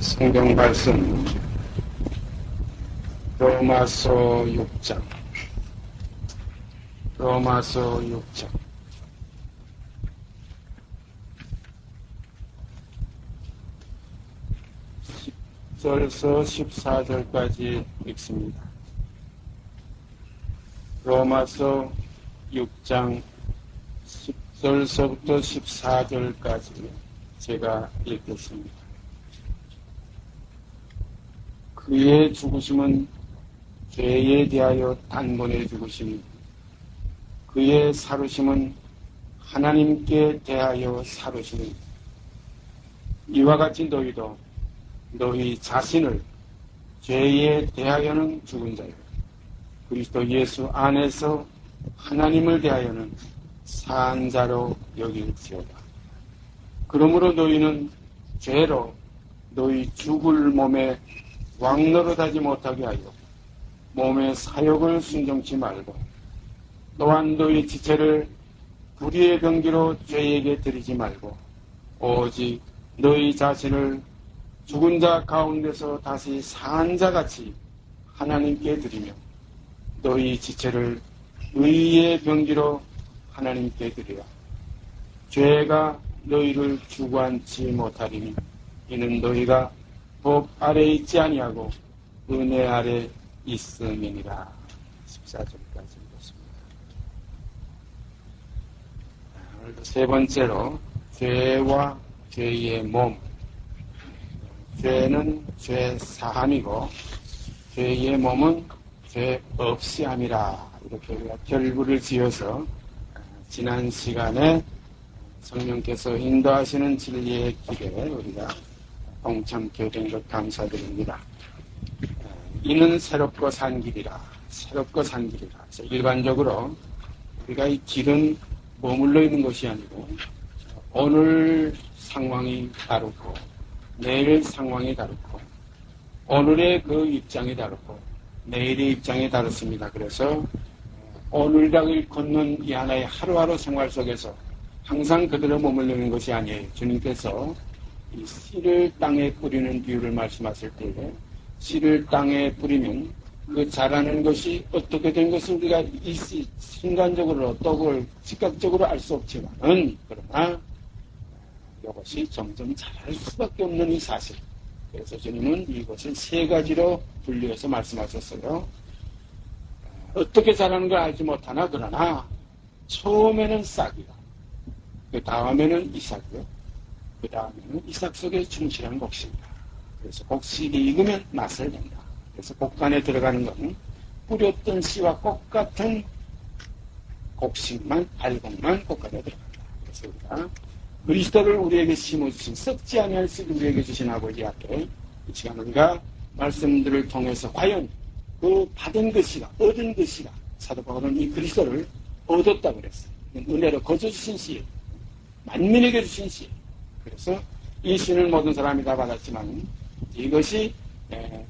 성경 말씀 로마서 6장 로마서 6장 10절에서 14절까지 읽습니다. 로마서 6장 10절서부터 14절까지 제가 읽겠습니다. 그의 죽으심은 죄에 대하여 단번에 죽으심이, 그의 살으심은 하나님께 대하여 살으시니, 이와 같이 너희도 너희 자신을 죄에 대하여는 죽은 자요, 그리스도 예수 안에서 하나님을 대하여는 산 자로 여길지어다. 그러므로 너희는 죄로 너희 죽을 몸에 왕노릇하지 못하게 하여 몸의 사욕을 순종치 말고, 또한 너희 지체를 불의의 병기로 죄에게 드리지 말고, 오직 너희 자신을 죽은 자 가운데서 다시 산 자같이 하나님께 드리며, 너희 지체를 의의 병기로 하나님께 드리라. 죄가 너희를 주관치 못하리니, 이는 너희가 법 아래 있지 아니하고 은혜 아래 있음이니라. 14절까지 읽었습니다. 오늘도 세 번째로 죄와 죄의 몸. 죄는 죄 사함이고 죄의 몸은 죄 없이 함이라. 이렇게 우리가 결부를 지어서 지난 시간에 성령께서 인도하시는 진리의 길에 우리가 동참케 된 것 감사드립니다. 이는 새롭고 산 길이라. 새롭고 산 길이라. 일반적으로 우리가 이 길은 머물러 있는 것이 아니고 오늘 상황이 다르고 내일 상황이 다르고 오늘의 그 입장이 다르고 내일의 입장이 다릅니다. 그래서 오늘을 걷는 이 하나의 하루하루 생활 속에서 항상 그대로 머물러 있는 것이 아니에요. 주님께서 이 씨를 땅에 뿌리는 비유를 말씀하실 때에 씨를 땅에 뿌리면 그 자라는 것이 어떻게 된 것을 우리가 순간적으로 또 즉각적으로 알 수 없지만은, 그러나 이것이 점점 자랄 수밖에 없는 이 사실. 그래서 주님은 이것을 세 가지로 분류해서 말씀하셨어요. 어떻게 자라는 걸 알지 못하나, 그러나 처음에는 싹이요, 그 다음에는 이삭이요, 그 다음에는 이삭 속에 충실한 곡식이다. 그래서 곡식이 익으면 맛을 낸다. 그래서 곡간에 들어가는 것은 뿌렸던 씨와 똑같은 곡식만, 알곡만 곡간에 들어간다. 그래서 우리가 그리스도를 우리에게 심어주신, 썩지 아니할 씨를 우리에게 주신 아버지 앞에 이 시간 우리가 말씀들을 통해서 과연 그 받은 것이가, 얻은 것이가, 사도 바울은 이 그리스도를 얻었다고 그랬어요. 은혜로 거저주신 씨, 만민에게 주신 씨. 그래서 이 씨는 모든 사람이 다 받았지만 이것이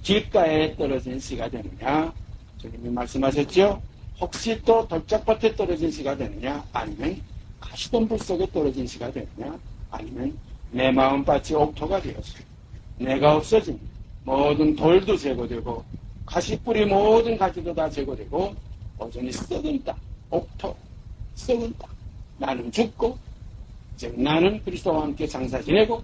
길가에 떨어진 씨가 되느냐, 주님이 말씀하셨죠. 혹시 또 돌짝밭에 떨어진 씨가 되느냐, 아니면 가시덤불 속에 떨어진 씨가 되느냐, 아니면 내 마음밭이 옥토가 되어서 내가 없어진 모든 돌도 제거되고 가시뿌리 모든 가지도 다 제거되고 오전히 썩은 땅, 옥토, 썩은 땅, 나는 죽고 즉 나는 그리스도와 함께 장사 지내고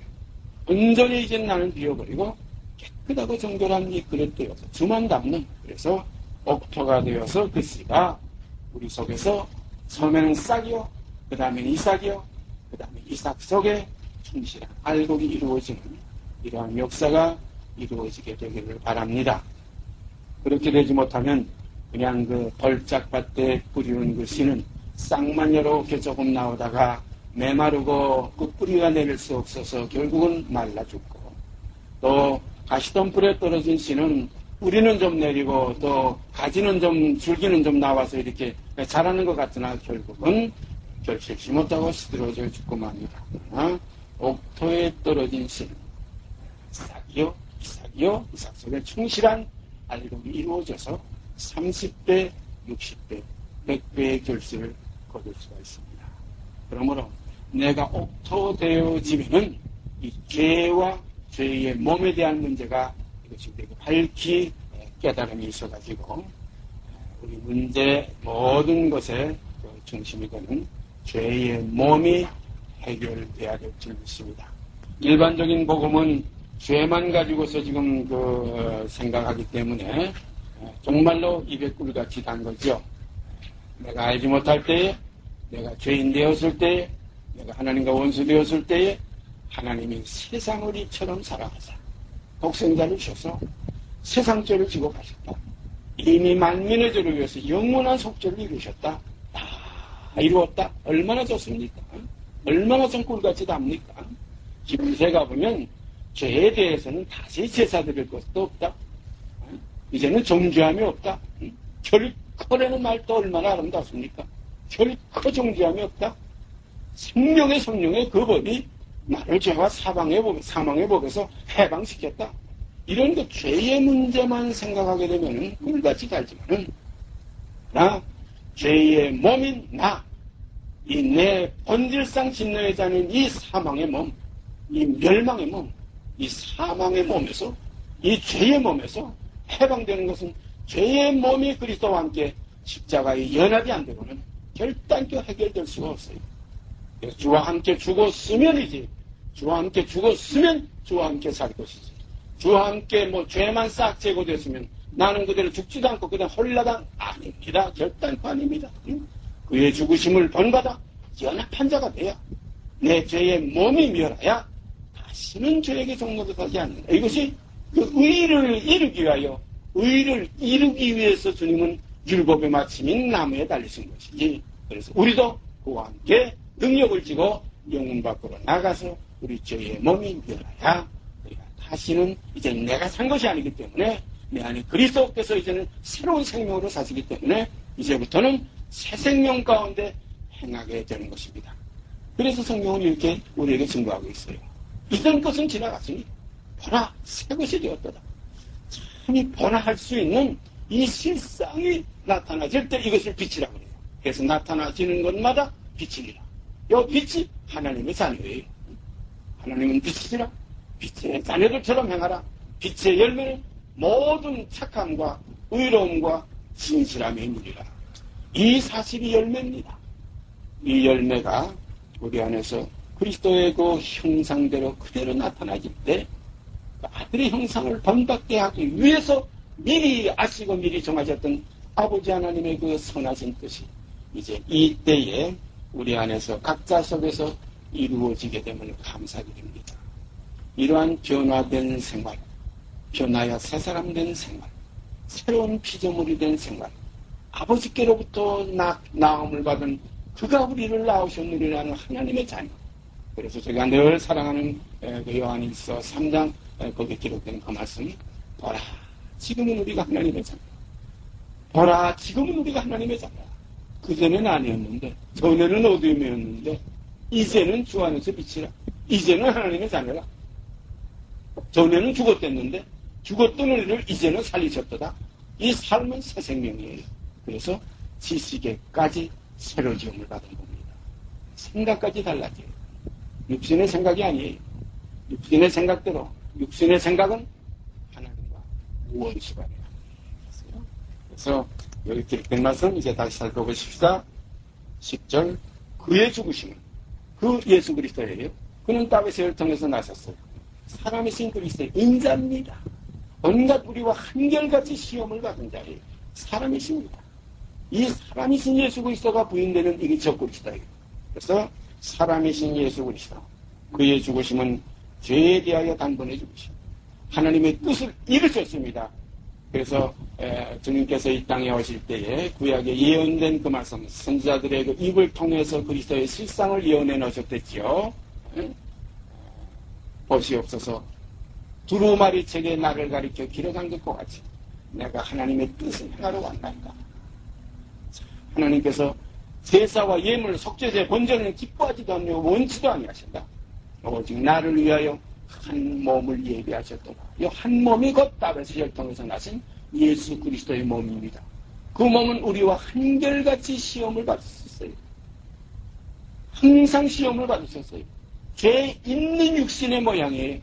온전히 이제 나는 비워버리고 깨끗하고 정결한 이 그릇 되어서 주만 담는, 그래서 옥토가 되어서 그 씨가 우리 속에서 처음에는 싹이요, 그 다음에 이삭이요, 그 다음에 이삭 속에 충실한 알곡이 이루어지는 이러한 역사가 이루어지게 되기를 바랍니다. 그렇게 되지 못하면 그냥 그 벌짝밭에 뿌리는 그 씨는 싹만 이렇게 조금 나오다가 메마르고 그 뿌리가 내릴 수 없어서 결국은 말라 죽고, 또 가시덤불에 떨어진 씨는 뿌리는 좀 내리고 또 가지는 좀, 줄기는 좀 나와서 이렇게 자라는 것 같으나 결국은 결실치 못하고 시들어져 죽고 맙니다. 그러나 옥토에 떨어진 씨는 싹이요, 이삭이요, 이삭 속에 충실한 알곡이 이루어져서 30배, 60배, 100배의 결실을 거둘 수가 있습니다. 그러므로 내가 옥토되어지면은 이 죄와 죄의 몸에 대한 문제가 이것이 되게 밝히 깨달음이 있어가지고 우리 문제 모든 것의 중심이 되는 죄의 몸이 해결돼야 될 줄 믿습니다. 일반적인 복음은 죄만 가지고서 지금 생각하기 때문에 정말로 입에 꿀같이 단 거죠. 내가 알지 못할 때에, 내가 죄인 되었을 때에, 내가 하나님과 원수 되었을 때에 하나님이 세상을 이처럼 사랑하사 독생자를 주셔서 세상 죄를 지고 가셨다. 이미 만민의 죄를 위해서 영원한 속죄를 이루셨다. 다 이루었다. 얼마나 좋습니까? 얼마나 좀 꿀같이 답니까? 집세 가보면 죄에 대해서는 다시 제사 드릴 것도 없다. 이제는 정죄함이 없다. 결코라는 말도 얼마나 아름답습니까? 결코 정죄함이 없다. 생명의 성령의 그 법이 나를 죄와 사망의 법에서 해방시켰다. 이런 죄의 문제만 생각하게 되면 꿀같이 달지만은 나 죄의 몸인 이 내 본질상 진노의 자는 이 사망의 몸, 이 멸망의 몸, 이 사망의 몸에서, 이 죄의 몸에서 해방되는 것은 죄의 몸이 그리스도와 함께 십자가에 연합이 안 되고는 결단코 해결될 수가 없어요. 그래서 주와 함께 죽었으면이지, 주와 함께 죽었으면 주와 함께 살 것이지, 주와 함께 죄만 싹 제거됐으면 나는 그대로 죽지도 않고 그냥 홀라당 아닙니다. 결단코 아닙니다. 그의 죽으심을 본받아 연합한 자가 돼야 내 죄의 몸이 멸하야 다시는 죄에게 종노릇하지 않는다. 이것이 그 의를 이루기 위하여, 의를 이루기 위해서 주님은 율법의 마침인 나무에 달리신 것이지. 그래서 우리도 그와 함께 능력을 지고 영문 밖으로 나가서 우리 죄의 몸이 멸하야 우리가 다시는 이제 내가 산 것이 아니기 때문에 내 안에 그리스도께서 이제는 새로운 생명으로 사시기 때문에 이제부터는 새 생명 가운데 행하게 되는 것입니다. 그래서 성경은 이렇게 우리에게 증거하고 있어요. 이전 것은 지나갔으니 보라 새 것이 되었도다. 참이 보라 할 수 있는 이 실상이 나타나질 때 이것을 빛이라고 해요. 그래서 나타나지는 것마다 빛이니라. 이 빛이 하나님의 자녀예요. 하나님은 빛이라. 빛의 자녀들처럼 행하라. 빛의 열매는 모든 착함과 의로움과 진실함의 인물이라. 이 사실이 열매입니다. 이 열매가 우리 안에서 그리스도의 그 형상대로 그대로 나타나질 때 아들의 형상을 본받게 하기 위해서 미리 아시고 미리 정하셨던 아버지 하나님의 그 선하신 뜻이 이제 이 때에 우리 안에서 각자 속에서 이루어지게 되면 감사드립니다. 이러한 변화된 생활, 변화야 새 사람 된 생활, 새로운 피조물이 된 생활, 아버지께로부터 나음을 받은 그가 우리를 낳으셨느니라는 하나님의 자녀. 그래서 제가 늘 사랑하는 그 요한일서 3장 거기에 기록된 그 말씀, 보라 지금은 우리가 하나님의 자녀. 보라 지금은 우리가 하나님의 자녀. 그전에는 아니었는데, 전에는 어둠이었는데, 이제는 주 안에서 빛이라. 이제는 하나님의 자녀라. 전에는 죽었댔는데 죽었던 우리를 이제는 살리셨도다. 이 삶은 새 생명이에요. 그래서 지식에까지 새로 지음을 받은 겁니다. 생각까지 달라져요. 육신의 생각이 아니에요. 육신의 생각대로, 육신의 생각은 하나님과 원수가 돼요. 그래서 여기 기록된 말씀 이제 다시 살펴보십시다. 10절, 그의 죽으심은 그 예수 그리스도예요. 그는 다윗의 혈통에서 나셨어요. 사람이신 그리스도의 인자입니다. 온갖 우리와 한결같이 시험을 받은 자예요. 사람이십니다. 이 사람이신 예수 그리스도가 부인되는 이게 저 그리스도예요. 그래서 사람이신 예수 그리스도, 그의 죽으심은 죄에 대하여 단번에 죽으심, 하나님의 뜻을 이루셨습니다. 그래서 주님께서 이 땅에 오실 때에 구약에 예언된 그 말씀, 선지자들의 그 입을 통해서 그리스도의 실상을 예언해 놓으셨댔지요. 보시옵소서, 두루마리 책에 나를 가리켜 길어간 것과 같이 내가 하나님의 뜻을 행하러 왔나이다. 하나님께서 제사와 예물, 속죄제, 번제는 기뻐하지도 않고 원치도 아니하신다. 오직 나를 위하여 한 몸을 예비하셨도다. 이 한 몸이 곧 다윗의 혈통에서 나신 예수 그리스도의 몸입니다. 그 몸은 우리와 한결같이 시험을 받으셨어요. 항상 시험을 받으셨어요. 죄 있는 육신의 모양이에요.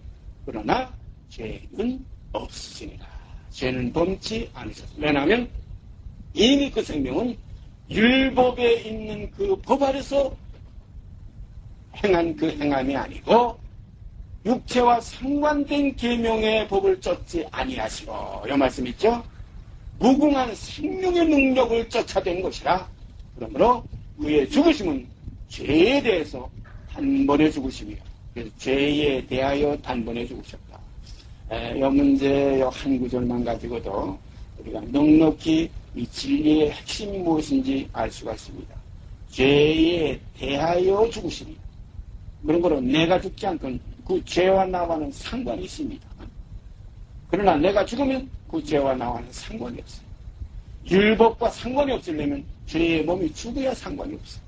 그러나 죄는 없으시니라. 죄는 범치 않으셨습니다. 왜냐하면 이미 그 생명은 율법에 있는 그 법 아래서 행한 그 행함이 아니고 육체와 상관된 계명의 법을 쫓지 아니하시고 이 말씀 있죠? 무궁한 생명의 능력을 쫓아낸 것이라. 그러므로 그의 죽으심은 죄에 대해서 단번에 죽으심이요. 그래서 죄에 대하여 단번에 죽으셨다. 이 문제 한 구절만 가지고도 우리가 넉넉히 이 진리의 핵심이 무엇인지 알 수가 있습니다. 죄에 대하여 죽으심이요. 그러므로 내가 죽지 않건 그 죄와 나와는 상관이 있습니다. 그러나 내가 죽으면 그 죄와 나와는 상관이 없어요. 율법과 상관이 없으려면 죄의 몸이 죽어야 상관이 없어요.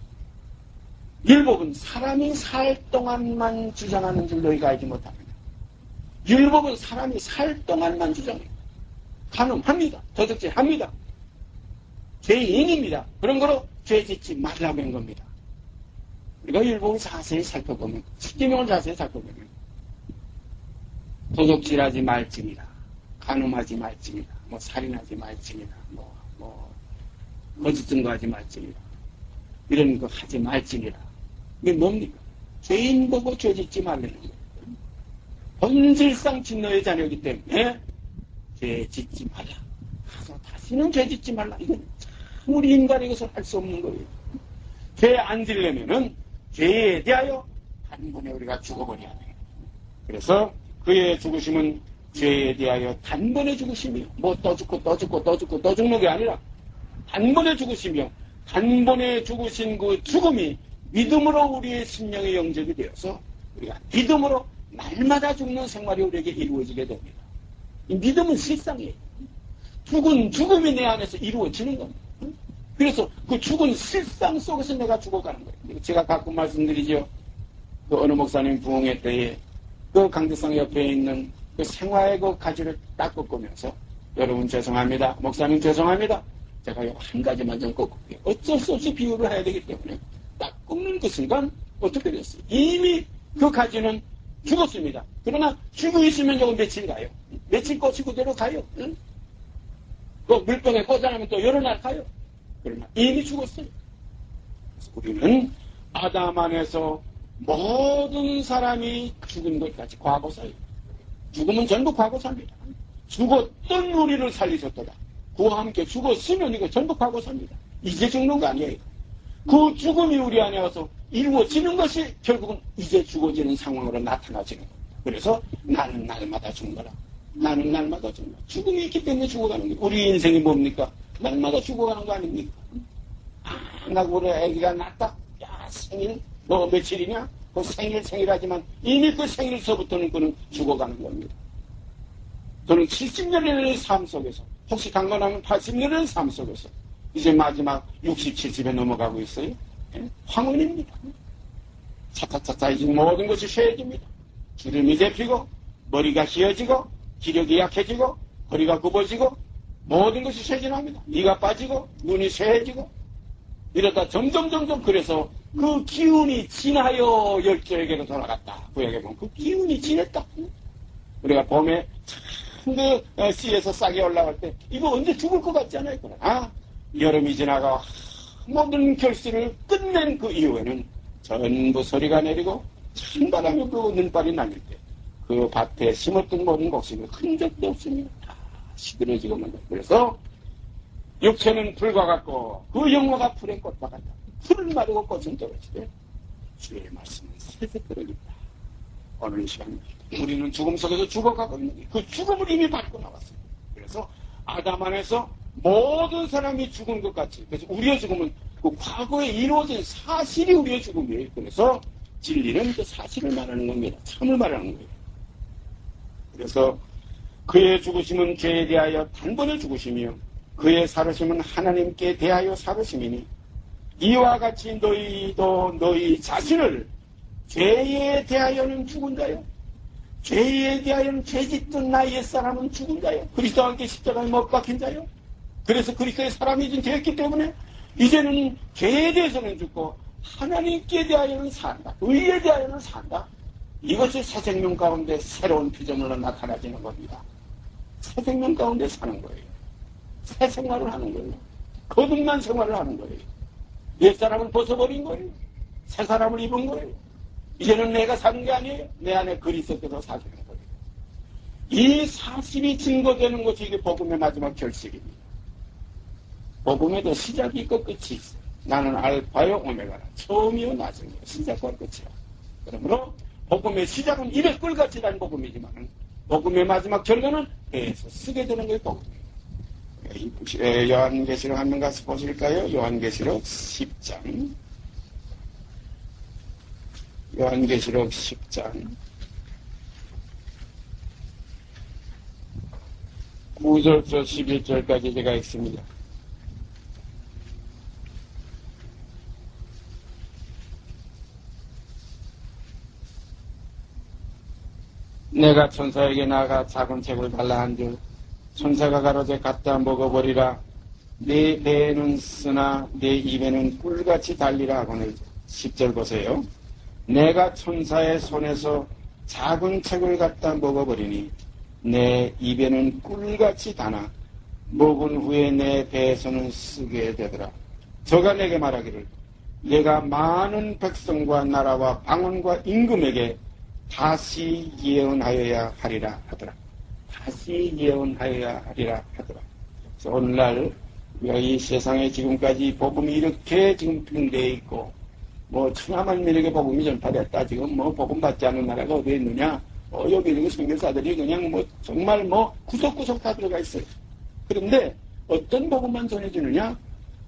율법은 사람이 살 동안만 주장하는 줄 너희가 알지 못합니다. 율법은 사람이 살 동안만 주장해요. 간음합니다. 도둑질합니다. 죄인입니다. 그런 거로 죄 짓지 말라고 한 겁니다. 우리가 율법을 자세히 살펴보면, 십계명을 자세히 살펴보면 도둑질하지 말지니라, 간음하지 말지니라, 살인하지 말지니라, 거짓 증거하지 말지니라, 이런 거 하지 말지니라. 이게 뭡니까? 죄인 보고 죄 짓지 말라는 거예요. 본질상 진노의 자녀이기 때문에 죄 짓지 말라. 가서 다시는 죄 짓지 말라. 이건 참 우리 인간이 이것을 할 수 없는 거예요. 죄 안 지려면은 죄에 대하여 단번에 우리가 죽어버려야 돼요. 그래서 그의 죽으심은 죄에 대하여 단번에 죽으심이요. 또 죽고 또 죽고 또 죽고 또 죽는 게 아니라 단번에 죽으시며 단번에 죽으신 그 죽음이 믿음으로 우리의 심령의 영접이 되어서 우리가 믿음으로 날마다 죽는 생활이 우리에게 이루어지게 됩니다. 이 믿음은 실상이에요. 죽은 죽음이 내 안에서 이루어지는 겁니다. 그래서 그 죽은 실상 속에서 내가 죽어가는 거예요. 제가 가끔 말씀드리죠. 그 어느 목사님 부흥회 때에 그 강대상 옆에 있는 그 생화의 그 가지를 딱 꺾으면서 여러분 죄송합니다. 목사님 죄송합니다. 제가 한 가지만 좀 꺾을게요. 어쩔 수 없이 비유를 해야 되기 때문에 딱 꺾는 그 순간 어떻게 됐어요? 이미 그 가지는 죽었습니다. 그러나 죽어 있으면 요거 며칠 가요. 며칠 꽃이 그대로 가요. 응? 그 물병에 꽂아놓으면 또 여러 날 가요. 그러나 이미 죽었어요. 그래서 우리는 아담 안에서 모든 사람이 죽은 것까지 과거사예요. 죽음은 전부 과거사입니다. 죽었던 우리를 살리셨도다. 그와 함께 죽었으면 이거 전부 과거사입니다. 이제 죽는 거 아니에요. 그 죽음이 우리 안에 와서 이루어지는 것이 결국은 이제 죽어지는 상황으로 나타나지는 겁니다. 그래서 나는 날마다 죽노라. 나는 날마다 죽노라. 죽음이 있기 때문에 죽어가는 거예요. 우리 인생이 뭡니까? 날마다 죽어가는 거 아닙니까? 나 우리 애기가 낳았다. 야, 생일 며칠이냐? 그 생일하지만 이미 그 생일서부터는 그는 죽어가는 겁니다. 저는 70년의 삶 속에서 혹시 강건하면 80년의 삶 속에서 이제 마지막 60, 70에 넘어가고 있어요. 예? 황혼입니다. 차차차차 이제 모든 것이 쇠해집니다. 주름이 잡히고 머리가 휘어지고 기력이 약해지고 허리가 굽어지고 모든 것이 쇠진합니다. 이가 빠지고 눈이 쇠해지고 이러다 점점 그래서 그 기운이 진하여 열조에게로 돌아갔다. 구약에 보면 그 기운이 진했다. 우리가 봄에 그 씨에서 싹이 올라갈 때 이거 언제 죽을 것 같지 않아요? 여름이 지나가 모든 결실을 끝낸 그 이후에는 전부 소리가 내리고 찬바람이 불고 눈발이 날릴 때 그 밭에 심었던 모든 곡식은 흔적도 없습니다. 다 시들어지고 만다. 그래서 육체는 불과 같고 그 영화가 풀의 꽃과 같다. 풀을 마르고 꽃은 떨어지되 주의 말씀은 새새끄러기다. 오늘 시간 우리는 죽음 속에서 죽어가고 있는 그 죽음을 이미 밟고 나왔어요. 그래서 아담 안에서 모든 사람이 죽은 것 같이 그래서 우리의 죽음은 그 과거에 이루어진 사실이 우리의 죽음이에요. 그래서 진리는 그 사실을 말하는 겁니다. 참을 말하는 거예요. 그래서 그의 죽으심은 죄에 대하여 단번에 죽으시며 그의 살으심은 하나님께 대하여 살으심이니 이와 같이 너희도 너희 자신을 죄에 대하여는 죽은 자요. 죄에 대하여는 죄짓던 나 옛사람은 죽은 자요. 그리스도와 함께 십자가에 못 박힌 자요. 그래서 그리스도의 사람이 되었기 때문에 이제는 죄에 대해서는 죽고 하나님께 대하여는 산다. 의에 대하여는 산다. 이것이 새 생명 가운데 새로운 피조물로 나타나지는 겁니다. 새 생명 가운데 사는 거예요. 새 생활을 하는 거예요. 거듭난 생활을 하는 거예요. 옛사람을 벗어버린 거예요. 새 사람을 입은 거예요. 이제는 내가 사는 게 아니에요. 내 안에 그리스도께서 사시는 거예요. 이 사실이 증거되는 것이 이게 복음의 마지막 결실입니다. 복음에도 시작이 있고 끝이 있어요. 나는 알파요 오메가라. 처음이요 나중이요. 시작과 끝이요. 그러므로 복음의 시작은 입에 꿀같이 단 복음이지만 복음의 마지막 결과는 배에서 쓰게 되는 게 복음이에요. 요한계시록 한번 가서 보실까요? 요한계시록 10장. 요한계시록 10장. 9절부터 11절까지 제가 읽습니다. 내가 천사에게 나가 작은 책을 달라 한즉 천사가 가로되 갖다 먹어버리라. 내 배에는 쓰나 내 입에는 꿀같이 달리라 하거늘. 10절 보세요. 내가 천사의 손에서 작은 책을 갖다 먹어버리니 내 입에는 꿀같이 다나 먹은 후에 내 배에서는 쓰게 되더라. 저가 내게 말하기를 내가 많은 백성과 나라와 방언과 임금에게 다시 예언하여야 하리라 하더라. 다시 예언하여야 하리라 하더라. 그래서 오늘날 우리가 이 세상에 지금까지 복음이 이렇게 지금 팽되어 있고 뭐 천하만민에게 복음이 전파됐다. 지금 뭐 복음 받지 않는 나라가 어디에 있느냐. 여기 있는 선교사들이 그냥 뭐 정말 뭐 구석구석 다 들어가 있어요. 그런데 어떤 복음만 전해주느냐?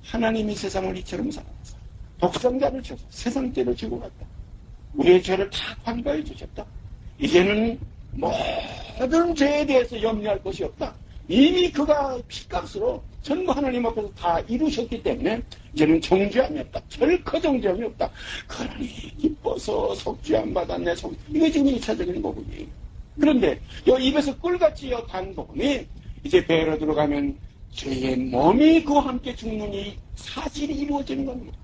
하나님이 세상을 이처럼 사랑하사 독생자를 줘서 세상 죄를 지고 갔다. 우리의 죄를 다 관가해 주셨다. 이제는 모든 죄에 대해서 염려할 것이 없다. 이미 그가 피값으로 전부 하나님 앞에서 다 이루셨기 때문에 이제는 정죄함이 없다. 결코 정죄함이 없다. 그러니 기뻐서 속죄 안 받았네. 이게 지금 1차적인 복음이에요. 그런데 이 입에서 꿀같이 단 복음이 이제 배로 들어가면 죄의 몸이 그와 함께 죽는 이 사실이 이루어지는 겁니다.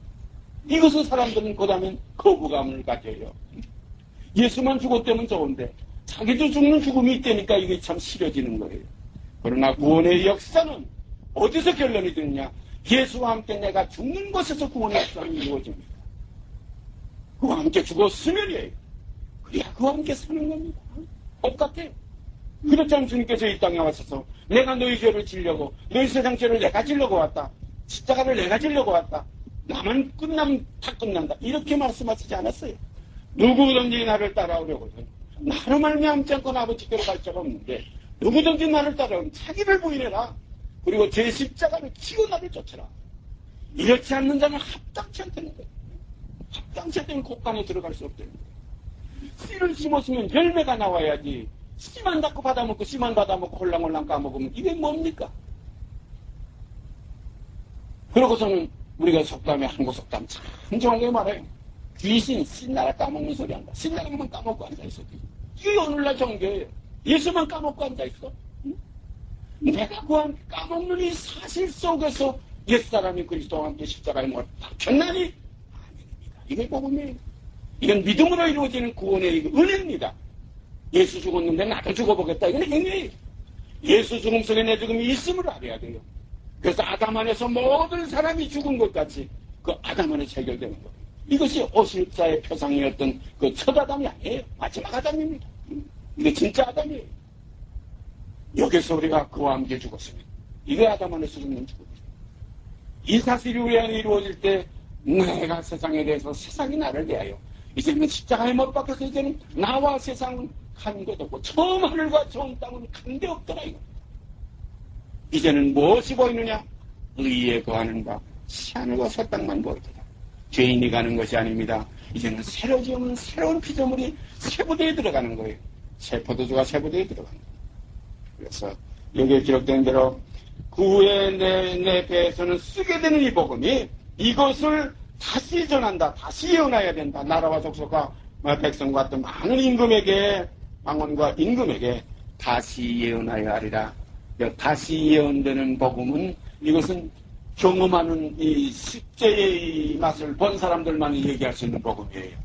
이것을 사람들은 그 다음에 거부감을 가져요. 예수만 죽었다면 좋은데 자기도 죽는 죽음이 있다니까 이게 참 싫어지는 거예요. 그러나 구원의 역사는 어디서 결론이 되느냐? 예수와 함께 내가 죽는 것에서 구원의 역사는 이루어집니다. 그와 함께 죽었으면이에요. 그래야 그와 함께 사는 겁니다. 똑같아요. 그렇지 않으면 주님께서 이 땅에 와셔서 내가 너희 죄를 지려고 너희 세상 죄를 내가 지려고 왔다. 십자가를 내가 지려고 왔다. 나만 끝나면 다 끝난다. 이렇게 말씀하시지 않았어요. 누구든지 나를 따라오려거든. 나로 말미암지 않고 아버지께로 갈 자가 없는데 누구든지 나를 따라오면 자기를 부인해라. 그리고 제 십자가를 지고 나를 쫓아라. 이렇지 않는 자는 합당치 않다는 거예요. 합당치 않다면 곳간에 들어갈 수 없다는 거예요. 씨를 심었으면 열매가 나와야지. 씨만 닦고 받아먹고 씨만 받아먹고 홀랑홀랑 까먹으면 이게 뭡니까? 그러고서는 우리가 속담에 한국 속담 참 정확하게 말해요. 귀신 신나라 까먹는 소리 한다. 신나라만 까먹고 앉아있어. 이게 오늘날 종교예요. 예수만 까먹고 앉아있어. 응? 내가 그 함께 까먹는 이 사실 속에서 옛사람이 그리스도와 함께 십자가에 못 박혔나니? 아닙니다. 이게 복음이에요. 이건 믿음으로 이루어지는 구원의 은혜입니다. 예수 죽었는데 나도 죽어보겠다. 이건 행위예요. 예수 죽음 속에 내 죽음이 있음을 알아야 돼요. 그래서 아담 안에서 모든 사람이 죽은 것 같이 그 아담 안에서 해결되는 거예요. 이것이 오실자의 표상이었던 그 첫 아담이 아니에요. 마지막 아담입니다. 이게 진짜 아담이에요. 여기서 우리가 그와 함께 죽었으면 이게 아담 안에서 죽는 죽음이에요. 이 사실이 우리 안에 이루어질 때 내가 세상에 대해서 세상이 나를 대하여 이제는 십자가에 못 박혀서 이제는 나와 세상은 간 것 없고 처음 하늘과 처음 땅은 간 데 없더라 이거. 이제는 무엇이 보이느냐? 의에 거하는 바 새하늘과 새 땅만 보이더라. 죄인이 가는 것이 아닙니다. 이제는 새로 지어놓은 새로운 피조물이 새 부대에 들어가는 거예요. 새 포도주가 새 부대에 들어가는 거예요. 그래서 여기에 기록된 대로 그 후에 내 배에서는 쓰게 되는 이 복음이 이것을 다시 전한다. 다시 예언해야 된다. 나라와 족속과 백성과 또 많은 임금에게 왕원과 임금에게 다시 예언하여 하리라. 다시 예언되는 복음은 이것은 경험하는 이 십제의 맛을 본 사람들만 얘기할 수 있는 복음이에요.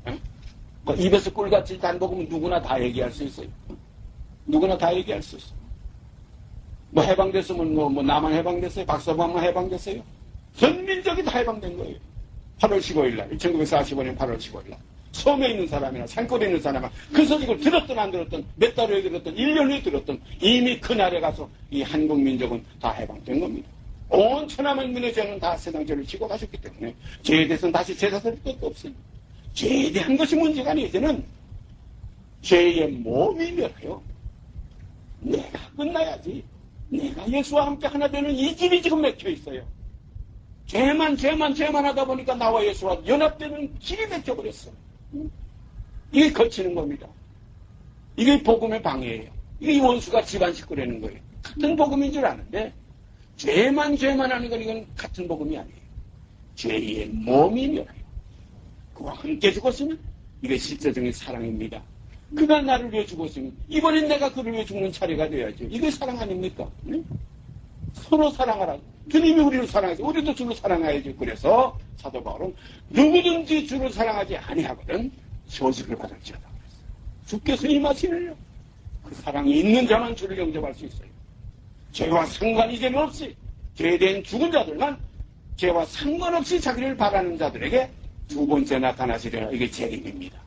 뭐 입에서 꿀같이 단 복음은 누구나 다 얘기할 수 있어요. 누구나 다 얘기할 수 있어요. 뭐 해방됐으면 뭐 나만 해방됐어요? 박사방만 해방됐어요? 전 민족이 다 해방된 거예요. 8월 15일 날, 1945년 8월 15일 날. 섬에 있는 사람이나 산골에 있는 사람이나 그 소식을 들었든 안 들었든 몇 달 후에 들었든 1년 후에 들었든 이미 그날에 가서 이 한국 민족은 다 해방된 겁니다. 온 천하만민의 죄는 다 세상 죄를 지고 가셨기 때문에 죄에 대해서는 다시 제사 드릴 것도 없어요. 죄에 대한 것이 문제가 아니에요. 이제는 죄의 몸이 멸해요. 내가 끝나야지. 내가 예수와 함께 하나 되는 이 길이 지금 막혀 있어요. 죄만 하다 보니까 나와 예수와 연합되는 길이 막혀버렸어. 이게 거치는 겁니다. 이게 복음의 방해예요. 이게 원수가 집안 식구라는 거예요. 같은 복음인 줄 아는데 죄만 하는 건 이건 같은 복음이 아니에요. 죄의 몸이 멸해요. 그와 함께 죽었으면 이게 실제적인 사랑입니다. 그가 나를 위해 죽었으면 이번엔 내가 그를 위해 죽는 차례가 되어야죠. 이게 사랑 아닙니까? 네? 서로 사랑하라. 주님이 우리를 사랑해서 우리도 주를 사랑해야죠. 그래서 사도 바울은 누구든지 주를 사랑하지 아니하거든 소식을 받을지어다 그랬어요. 주께서 임하시느냐. 그 사랑이 있는 자만 주를 영접할 수 있어요. 죄와 상관이 이제는 없이 죄에 대한 죽은 자들만 죄와 상관없이 자기를 바라는 자들에게 두 번째 나타나시려라. 이게 재림입니다.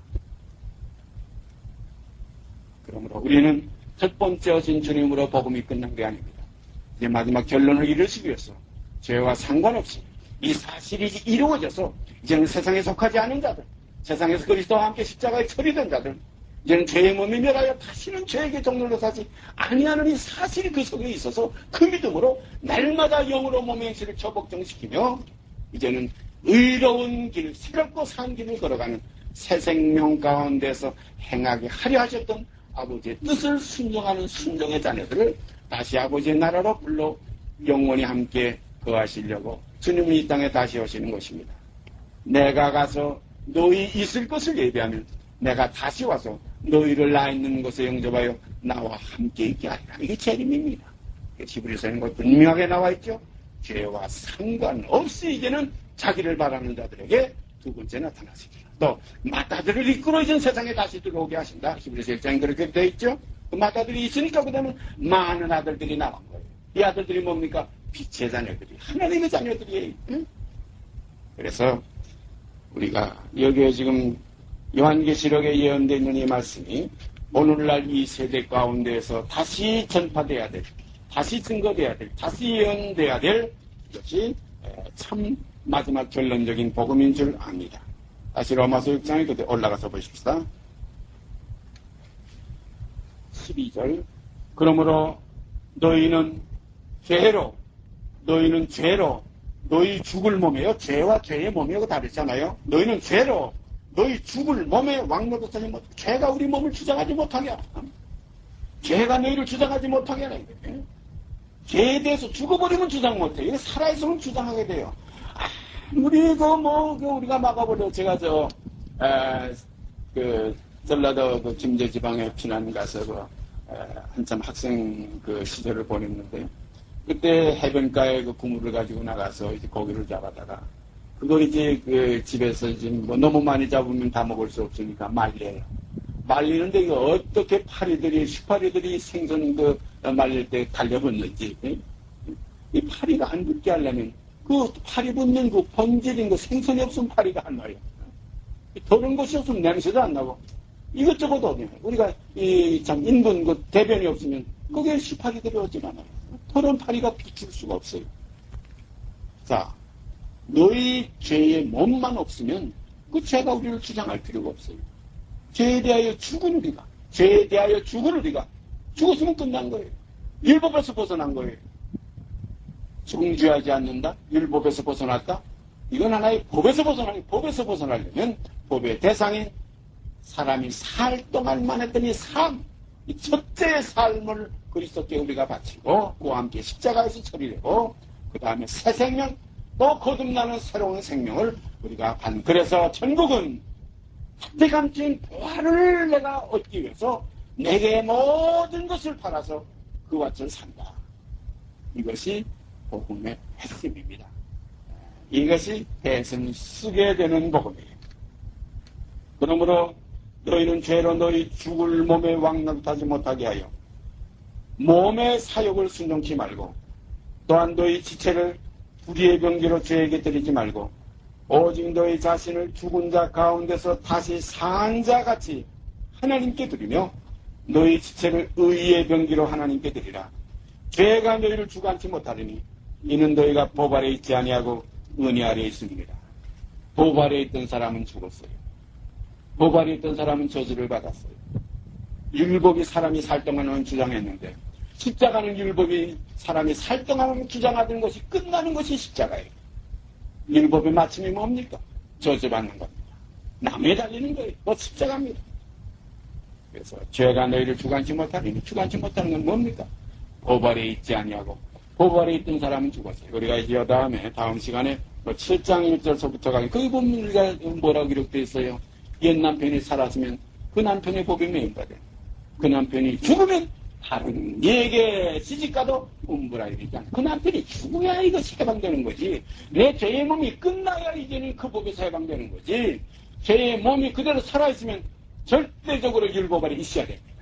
그러므로 우리는 첫 번째 오신 주님으로 복음이 끝난 게 아닙니다. 이제 마지막 결론을 이루시기 위해서 죄와 상관없이 이 사실이 이루어져서 이제는 세상에 속하지 않은 자들, 세상에서 그리스도와 함께 십자가에 처리된 자들, 이제는 죄의 몸이 멸하여 다시는 죄에게 종로로 사지 아니하는 이 사실이 그 속에 있어서 그 믿음으로 날마다 영으로 몸의 행실을 처복정시키며 이제는 의로운 길, 새롭고 산 길을 걸어가는 새 생명 가운데서 행하게 하려 하셨던 아버지의 뜻을 순종하는 순종의 자녀들을 다시 아버지의 나라로 불러 영원히 함께 거하시려고 주님이 이 땅에 다시 오시는 것입니다. 내가 가서 너희 있을 것을 예비하면 내가 다시 와서 너희를 나 있는 곳에 영접하여 나와 함께 있게 하리라. 이게 재림입니다. 히브리서에는 것 분명하게 나와 있죠. 죄와 상관없이 이제는 자기를 바라는 자들에게 두 번째 나타나시리라. 또 마따들을 이끌어 이전 세상에 다시 들어오게 하신다. 히브리서 1장에 그렇게 되어 있죠. 그 마따들이 있으니까 그 다음에 많은 아들들이 나온 거예요. 이 아들들이 뭡니까? 빛의 자녀들이, 하나님의 자녀들이에요. 응? 그래서 우리가 여기에 지금 요한계시록에 예언되어 있는 이 말씀이 오늘날 이 세대 가운데에서 다시 전파돼야 될, 다시 증거돼야 될, 다시 예언돼야 될 것이 참 마지막 결론적인 복음인 줄 압니다. 다시 로마서 6장에 그때 올라가서 보십시다. 12절. 그러므로 너희는 죄로 너희 죽을 몸이에요. 죄와 죄의 몸이라고 다르잖아요. 너희는 죄로 너희 죽을 몸에 왕노릇하지 못, 죄가 우리 몸을 주장하지 못하게 하라. 죄가 너희를 주장하지 못하게 하라. 죄에 대해서 죽어버리면 주장 못해. 이거 살아있으면 주장하게 돼요. 우리가 막아버려. 제가 전라도 그 김제 지방에 피난 가서 한참 학생 시절을 보냈는데, 그때 해변가에 그구물을 가지고 나가서 이제 고기를 잡아다가, 그걸 이제 집에서 이제 뭐 너무 많이 잡으면 다 먹을 수 없으니까 말려요. 말리는데 이거 어떻게 슈파리들이 생선 말릴 때 달려붙는지, 이 파리가 안 붙게 하려면 그 파리 붙는 그 번질인 생선이 없으면 파리가 안 나요. 더러운 것이 없으면 냄새도 안 나고 이것저것 어디요. 우리가 참 인분 대변이 없으면 거기에 슈파리들이 오질 않아요. 더러운 파리가 비출 수가 없어요. 자, 너희 죄의 몸만 없으면 그 죄가 우리를 주장할 필요가 없어요. 죄에 대하여 죽은 우리가, 죽었으면 끝난 거예요. 율법에서 벗어난 거예요. 정죄하지 않는다? 율법에서 벗어났다? 이건 하나의 법에서 벗어나려면 법의 대상인 사람이 살 동안만 했던 이 삶, 이 첫째의 삶을 그리스도께 우리가 바치고 그와 함께 십자가에서 처리되고 그 다음에 새 생명, 또 거듭나는 새로운 생명을 우리가 그래서 천국은 한때감진 부활을 내가 얻기 위해서 내게 모든 것을 팔아서 그 밭을 산다. 이것이 복음의 핵심입니다. 이것이 대선 쓰게 되는 복음이에요. 그러므로 너희는 죄로 너희 죽을 몸에 왕노릇하지 못하게 하여 몸의 사욕을 순종치 말고 또한 너희 지체를 불의의 병기로 죄에게 드리지 말고 오직 너희 자신을 죽은 자 가운데서 다시 산 자 같이 하나님께 드리며 너희 지체를 의의 병기로 하나님께 드리라. 죄가 너희를 주관치 못하리니 이는 너희가 법 아래 있지 아니하고 은혜 아래 있음이니라. 법 아래 있던 사람은 죽었어요. 법 아래 있던 사람은 저주를 받았어요. 율법이 사람이 살 동안은 주장했는데 십자가는 율법이 사람이 살 동안은 주장하던 것이 끝나는 것이 십자가예요. 율법의 마침이 뭡니까? 저주받는 겁니다. 남에 달리는 거예요. 십자가입니다. 그래서 죄가 너희를 주관치 못하리니 주관치 못하는 건 뭡니까? 법 아래 있지 아니하고 법 아래 있던 사람은 죽었어요. 우리가 이제 다음 시간에 7장 1절서부터 가면 그 보면 우리가 뭐라고 기록되어 있어요? 옛 남편이 살았으면 그 남편의 법이 매인거든. 그 남편이 죽으면 다른 얘에게 시집가도 umbr아야 되지 않아. 그 남편이 죽어야 이것이 해방되는 거지. 내 죄의 몸이 끝나야 이제는 그 법에서 해방되는 거지. 죄의 몸이 그대로 살아있으면 절대적으로 율법 아래 있어야 됩니다.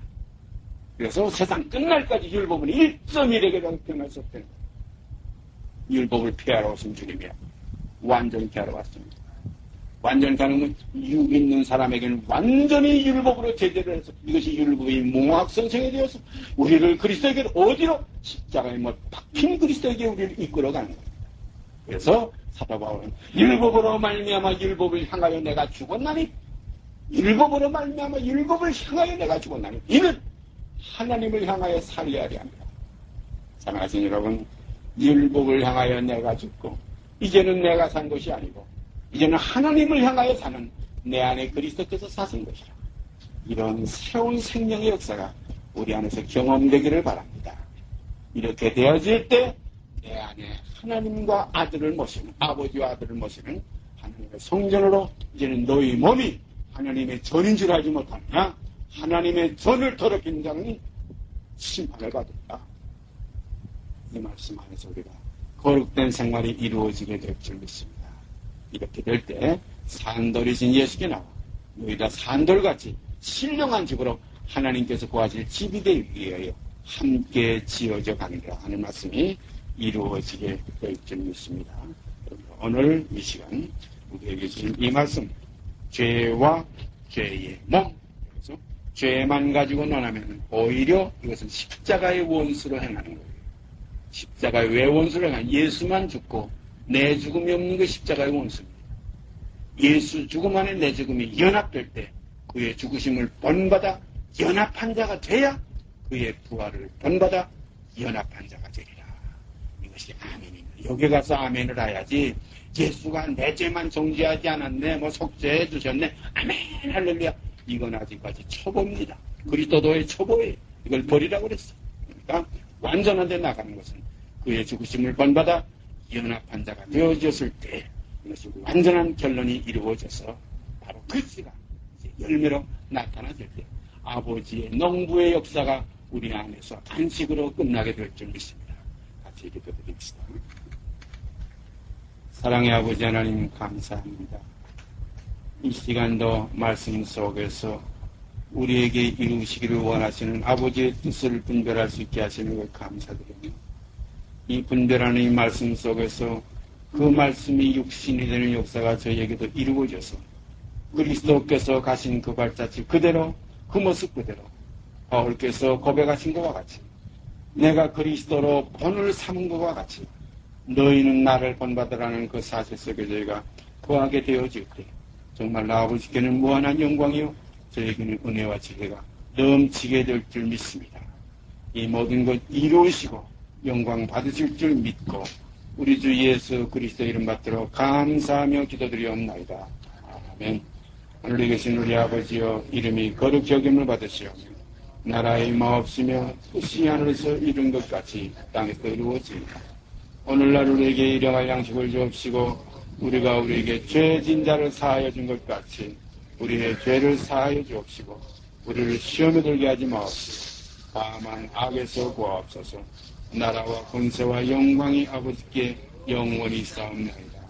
그래서 세상 끝날까지 율법은 1.1에게도 변할 수 없다는 거예요. 율법을 피하러 오신 주님이야. 완전히 피하러 왔습니다. 완전히 가는 건 육 있는 사람에게는 완전히 율법으로 제재를 해서 이것이 율법의 몽학선생이 되어서 우리를 그리스도에게 어디로? 십자가에 박힌 그리스도에게 우리를 이끌어가는 겁니다. 그래서 사도 바울은 율법으로 말미암아 율법을 향하여 내가 죽었나니 율법으로 말미암아 율법을 향하여 내가 죽었나니 이는 하나님을 향하여 살려야 합니다. 사랑하신 여러분, 율법을 향하여 내가 죽고 이제는 내가 산 것이 아니고 이제는 하나님을 향하여 사는 내 안에 그리스도께서 사신 것이라. 이런 새로운 생명의 역사가 우리 안에서 경험되기를 바랍니다. 이렇게 되어질 때 내 안에 하나님과 아들을 모시는, 아버지와 아들을 모시는 하나님의 성전으로 이제는 너희 몸이 하나님의 전인 줄 알지 못하느냐? 하나님의 전을 더럽힌 자는 심판을 받는다. 이 말씀 안에서 우리가 거룩된 생활이 이루어지게 될 줄 믿습니다. 이렇게 될 때 산돌이신 예수께 나와 너희 다 산돌같이 신령한 집으로 하나님께서 구하실 집이 되기 위하여 함께 지어져 가느라 하는 말씀이 이루어지게 될 줄 믿습니다. 오늘 이 시간 우리에게 주신 이 말씀, 죄와 죄의 몸, 그래서 죄만 가지고 논하면 오히려 이것은 십자가의 원수로 행하는 거예요. 십자가의 왜 원수로 행하냐? 예수만 죽고 내 죽음이 없는 게 십자가의 원수입니다. 예수 죽음 안에 내 죽음이 연합될 때 그의 죽으심을 본받아 연합한 자가 돼야 그의 부활을 본받아 연합한 자가 되리라. 이것이 아멘입니다. 여기 가서 아멘을 해야지 예수가 내 죄만 정죄하지 않았네, 속죄해 주셨네, 아멘 할렐루야. 이건 아직까지 초보입니다. 그리스도의 초보예요. 이걸 버리라고 그랬어. 그러니까 완전한 데 나가는 것은 그의 죽으심을 본받아 연합한 자가 되어졌을 때 이것이 완전한 결론이 이루어져서 바로 그 시간 열매로 나타나질 때 아버지의 농부의 역사가 우리 안에서 안식으로 끝나게 될 줄 믿습니다. 같이 기도드립시다. 사랑의 아버지 하나님 감사합니다. 이 시간도 말씀 속에서 우리에게 이루시기를 원하시는 아버지의 뜻을 분별할 수 있게 하시는 것 감사드립니다. 이 분별하는 이 말씀 속에서 그 말씀이 육신이 되는 역사가 저희에게도 이루어져서 그리스도께서 가신 그 발자취 그대로, 그 모습 그대로 바울께서 고백하신 것과 같이 내가 그리스도로 본을 삼은 것과 같이 너희는 나를 본받으라는 그 사실 속에 저희가 거하게 되어질 때 정말 아버지께는 무한한 영광이요 저에게는 은혜와 지혜가 넘치게 될 줄 믿습니다. 이 모든 것 이루시고 영광 받으실 줄 믿고 우리 주 예수 그리스도 이름 받들어 감사하며 기도드리옵나이다. 아멘. 하늘에 계신 우리 아버지여 이름이 거룩히 여김을 받으시오며 나라의 마옵시며 뜻이 하늘에서 이룬 것 같이 땅에서 이루어지리라. 오늘날 우리에게 일용할 양식을 주옵시고 우리가 우리에게 죄진 자를 사하여 준 것 같이 우리의 죄를 사하여 주옵시고 우리를 시험에 들게 하지 마옵시고 다만 악에서 구하옵소서. 나라와 권세와 영광이 아버지께 영원히 싸움나이다.